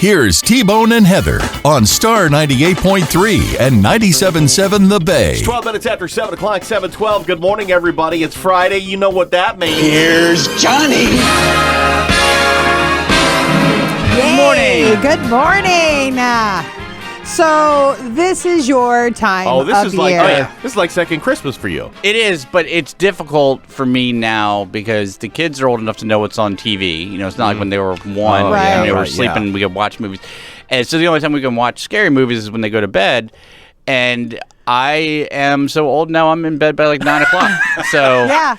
Here's T-Bone and Heather on Star 98.3 and 97.7 The Bay. It's 12 minutes after 7 o'clock, 7:12. Good morning, everybody. It's Friday. You know what that means. Here's Johnny. Good morning. So this is your time Oh, this of is the like year. this is like second Christmas for you. It is, but it's difficult for me now because the kids are old enough to know what's on TV. You know, it's not like when they were one Right. and they were Right, sleeping and we could watch movies. And so the only time we can watch scary movies is when they go to bed. And I am so old now, I'm in bed by like 9 o'clock. So Yeah.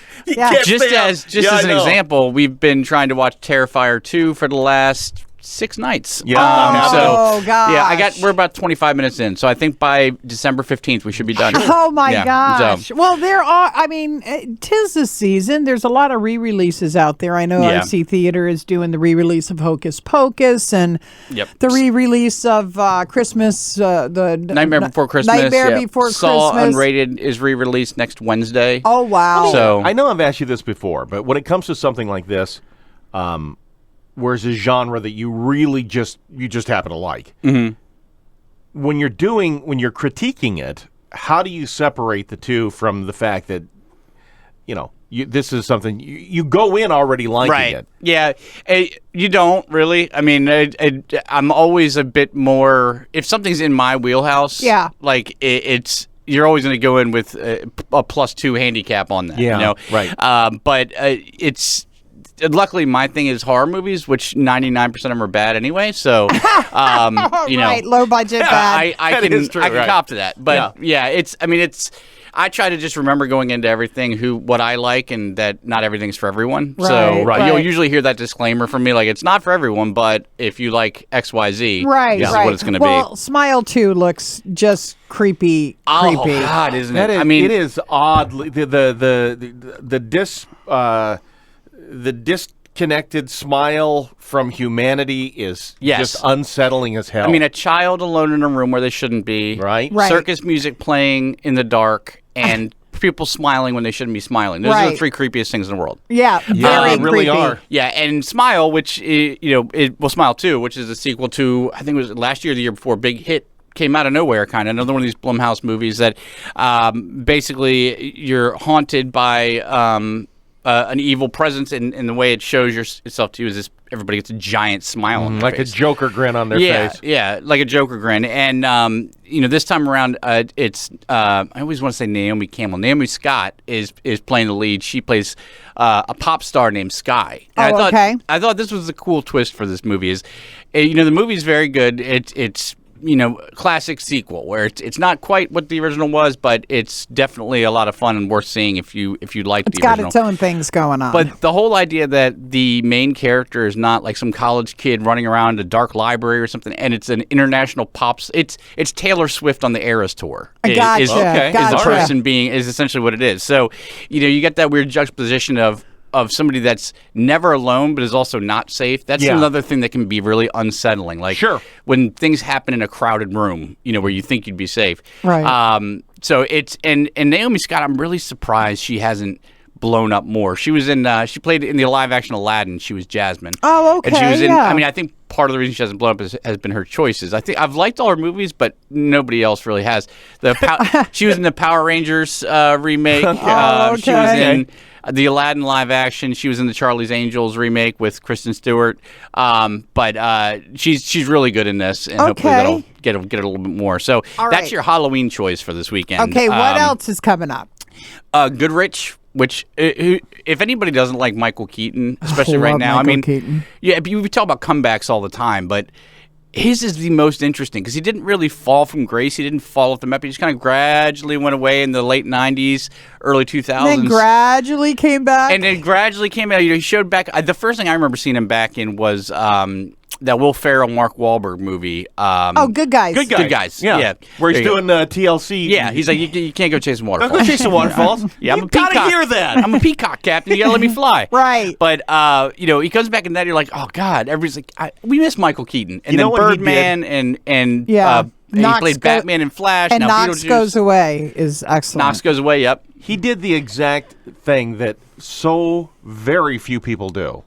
just stay up. as Yeah, I an know. example, we've been trying to watch Terrifier 2 for the last 6 nights. Yeah. Oh, gosh. Yeah, we're about 25 minutes in, so I think by December 15th we should be done. Oh my Yeah, gosh. so- Well, there are, tis the season. There's a lot of re-releases out there. I know Yeah. RC Theater is doing the re-release of Hocus Pocus and Yep. the re-release of Christmas, the Nightmare Before Christmas. Nightmare yeah. Before Saw Christmas. Unrated is re-released next Wednesday. Oh, wow. So I know I've asked you this before, but when it comes to something like this, where's a genre that you really just happen to like, when you're critiquing it, how do you separate the two from the fact that this is something you go in already liking right. it? Yeah. You don't really. I mean, I'm always a bit more. If something's in my wheelhouse, Yeah. like it's. You're always going to go in with a +2 handicap on that. Yeah, You know? right. But it's. Luckily, my thing is horror movies, which 99% of them are bad anyway. So, Right, low budget bad. I That can is true, I can right. cop to that. But yeah, it's. I try to just remember going into everything what I like, and that not everything's for everyone. So Right. you'll usually hear that disclaimer from me, like it's not for everyone, but if you like X, Y, Z, Right, this right. is what it's going to Well, Smile 2 looks just creepy. Oh creepy. God, isn't That it? is, I mean, it is oddly the disconnected smile from humanity is Yes. just unsettling as hell. I mean, a child alone in a room where they shouldn't be, Right. Right. Circus music playing in the dark, and people smiling when they shouldn't be smiling. Those are Right. the 3 creepiest things in the world. Yeah, very they really creepy. are. Yeah, and Smile, which Smile 2, which is a sequel to, I think it was last year or the year before, big hit, came out of nowhere, kind of another one of these Blumhouse movies that basically you're haunted by an evil presence, and the way it shows itself to you is this: everybody gets a giant smile on their like face. a Joker grin on their Yeah, face. yeah, like a Joker grin. And this time around, it's I always want to say Naomi Campbell. Naomi Scott is playing the lead. She plays a pop star named Sky. And Okay. I thought this was a cool twist for this movie. Is the movie's very good. It's classic sequel where it's not quite what the original was, but it's definitely a lot of fun and worth seeing if you like It's the got original. its own things going on. But the whole idea that the main character is not like some college kid running around a dark library or something, and it's an international pops. It's Taylor Swift on the Eras tour. Gotcha, Is okay. the gotcha. person is essentially what it is. So you get that weird juxtaposition of somebody that's never alone but is also not safe. That's Yeah. another thing that can be really unsettling. Like Sure. when things happen in a crowded room, where you think you'd be safe. Right. So it's and Naomi Scott, I'm really surprised she hasn't blown up more. She was she played in the live action Aladdin. She was Jasmine. Oh, And she okay, was in. yeah. I think part of the reason she hasn't blown up has been her choices. I think I've liked all her movies, but nobody else really has. She was in the Power Rangers remake. She was okay. in the Aladdin live action. She was in the Charlie's Angels remake with Kristen Stewart. But she's really good in this, and hopefully Okay. that'll get a little bit more. So All that's right. your Halloween choice for this weekend. Okay, what else is coming up? Goodrich, which if anybody doesn't like Michael Keaton, especially right love now, Michael Keaton. yeah, we talk about comebacks all the time, but his is the most interesting because he didn't really fall from grace. He didn't fall off the map. He just kind of gradually went away in the late 90s, early 2000s. Then gradually came back. And then gradually came out. He showed back. The first thing I remember seeing him back in was that Will Ferrell, Mark Wahlberg movie. Good Guys. Good Guys. Yeah. Where he's There you go. doing TLC. Yeah, he's like, you can't go chasing Go waterfalls. chase the waterfalls. Yeah, I'm you a peacock. gotta hear that. I'm a peacock, Captain. You gotta let me fly. Right. But he comes back in that. You're like, oh God. Everybody's like, we miss Michael Keaton, and You know then what he Birdman, and Yeah. he Knox played go- Batman and Flash. And now Knox Beetlejuice. Goes Away is excellent. Knox goes away. Yep. He did the exact thing that so very few people do.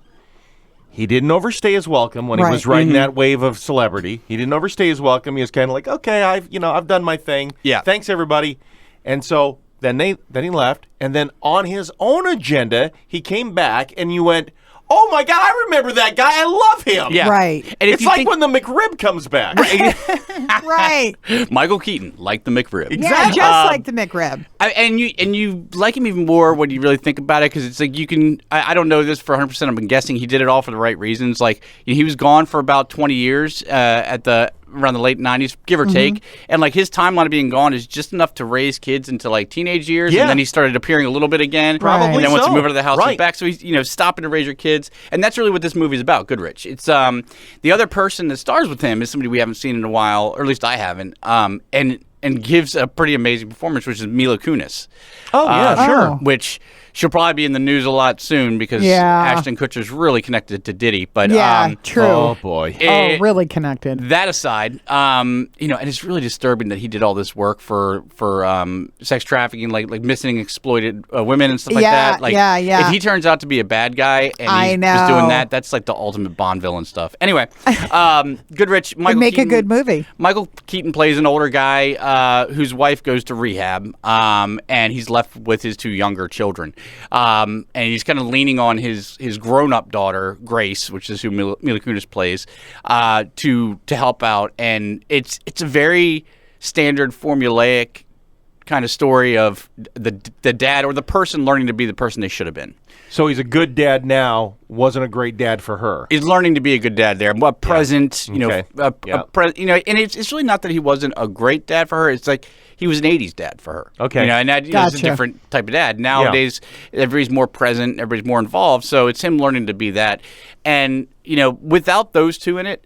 He didn't overstay his welcome when he was riding that wave of celebrity. He didn't overstay his welcome. He was kind of like, okay, I've done my thing. Yeah. Thanks, everybody. And so then he left. And then on his own agenda, he came back and you went, oh, my God, I remember that guy. I love him. Yeah. Right. And it's like when the McRib comes back. Right. Michael Keaton, like the McRib. Yeah, just like the McRib. And you like him even more when you really think about it, because it's like you can. I don't know this for 100%. I'm guessing he did it all for the right reasons. Like he was gone for about 20 years around the late 90s, give or take. And like his timeline of being gone is just enough to raise kids into like teenage years. Yeah. And then he started appearing a little bit again. Probably And then once so. he moved out of the house, Right. he's back. So he's stopping to raise your kids. And that's really what this movie is about, Goodrich. It's the other person that stars with him is somebody we haven't seen in a while, or at least I haven't. And gives a pretty amazing performance, which is Mila Kunis. Oh, yeah, sure. Which she'll probably be in the news a lot soon because Ashton Kutcher's really connected to Diddy. But true. Oh, boy. Really connected. That aside, and it's really disturbing that he did all this work for sex trafficking, like missing exploited women and stuff like that. Like, if he turns out to be a bad guy and he's doing that, that's like the ultimate Bond villain stuff. Anyway, Goodrich, Michael Make Keaton, a good movie. Michael Keaton plays an older guy whose wife goes to rehab, and he's left with his two younger children. And he's kind of leaning on his grown-up daughter, Grace, which is who Mila Kunis plays, to help out. And it's a very standard, formulaic kind of story of the dad or the person learning to be the person they should have been. So he's a good dad now, wasn't a great dad for her. He's learning to be a good dad there. A present, Okay. and it's really not that he wasn't a great dad for her. It's like he was an 80s dad for her. Okay. And that, it's a different type of dad. Nowadays, everybody's more present, everybody's more involved, so it's him learning to be that. And, without those two in it,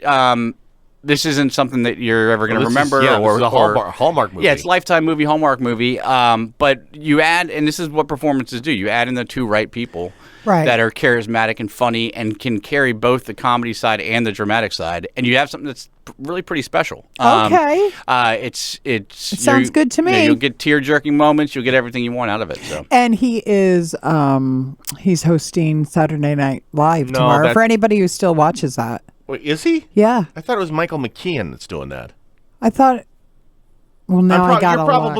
this isn't something that you're ever going to remember. This is a Hallmark movie. Yeah, it's a Lifetime movie, Hallmark movie. But you add, and this is what performances do, you add in the two right people that are charismatic and funny and can carry both the comedy side and the dramatic side, and you have something that's really pretty special. Okay. It sounds good to me. You'll get tear-jerking moments. You'll get everything you want out of it. So. And he is he's hosting Saturday Night Live tomorrow. For anybody who still watches that. Wait, is he? Yeah. I thought it was Michael McKean that's doing that. I thought. Well, now I got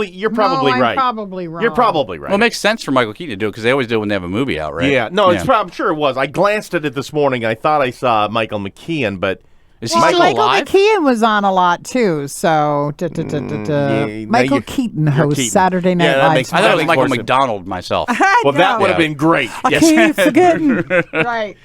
You're probably right. I'm probably wrong. You're probably right. Well, it makes sense for Michael Keaton to do it because they always do it when they have a movie out, right? Yeah. No, I'm sure it was. I glanced at it this morning. I thought I saw Michael McKean, but is he Michael alive? McKean was on a lot too. So Michael Keaton hosts Keaton. Saturday Night Yeah, that Live. makes- I thought it was makes Michael more sense. McDonald myself. Well, that would have been great. I keep forgetting. Right.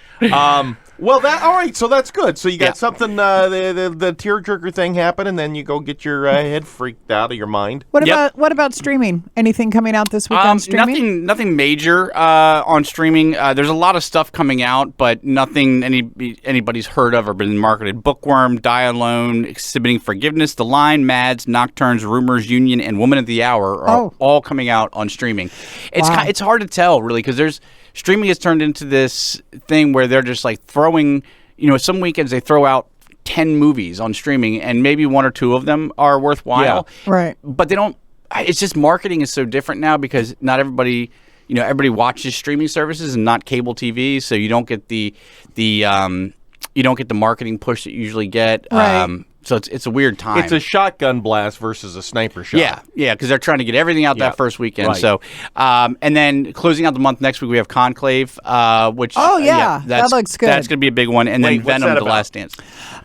Well, all right. So that's good. So you got something, the tearjerker thing happen, and then you go get your head freaked out of your mind. What about streaming? Anything coming out this week on streaming? Nothing major on streaming. There's a lot of stuff coming out, but nothing anybody's heard of or been marketed. Bookworm, Die Alone, Exhibiting Forgiveness, The Line, Mads, Nocturnes, Rumors, Union, and Woman of the Hour are all coming out on streaming. It's hard to tell really because streaming has turned into this thing where they're just like throwing, some weekends they throw out 10 movies on streaming and maybe one or two of them are worthwhile. Yeah. Right. But they don't, it's just marketing is so different now because not everybody, everybody watches streaming services and not cable TV. So you don't get the marketing push that you usually get. Right. So it's a weird time. It's a shotgun blast versus a sniper shot. Yeah, because they're trying to get everything out that first weekend. Right. So, and then closing out the month next week, we have Conclave, which that looks good. That's going to be a big one, and then Venom: The Last Dance.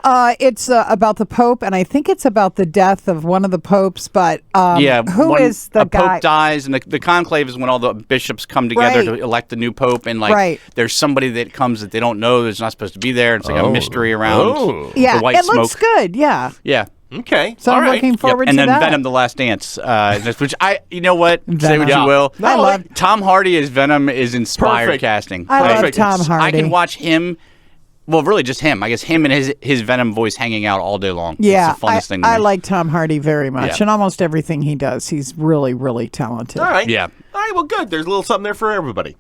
It's about the Pope, and I think it's about the death of one of the popes. But who is the guy? A pope dies, and the conclave is when all the bishops come together to elect the new pope, and there's somebody that comes that they don't know that's not supposed to be there. It's like a mystery around the white smoke. It looks good. Yeah. Okay. So I'm looking forward to and that. then Venom: The Last Dance, which you know what? Say what you will. I love Tom Hardy as Venom is inspired Perfect. casting. I love Tom Hardy. I can watch him. Well, really, just him. I guess him and his Venom voice hanging out all day long. Yeah, it's the funnest thing to I me. like Tom Hardy very much, and almost everything he does, he's really, really talented. All right. Yeah. All right. Well, good. There's a little something there for everybody.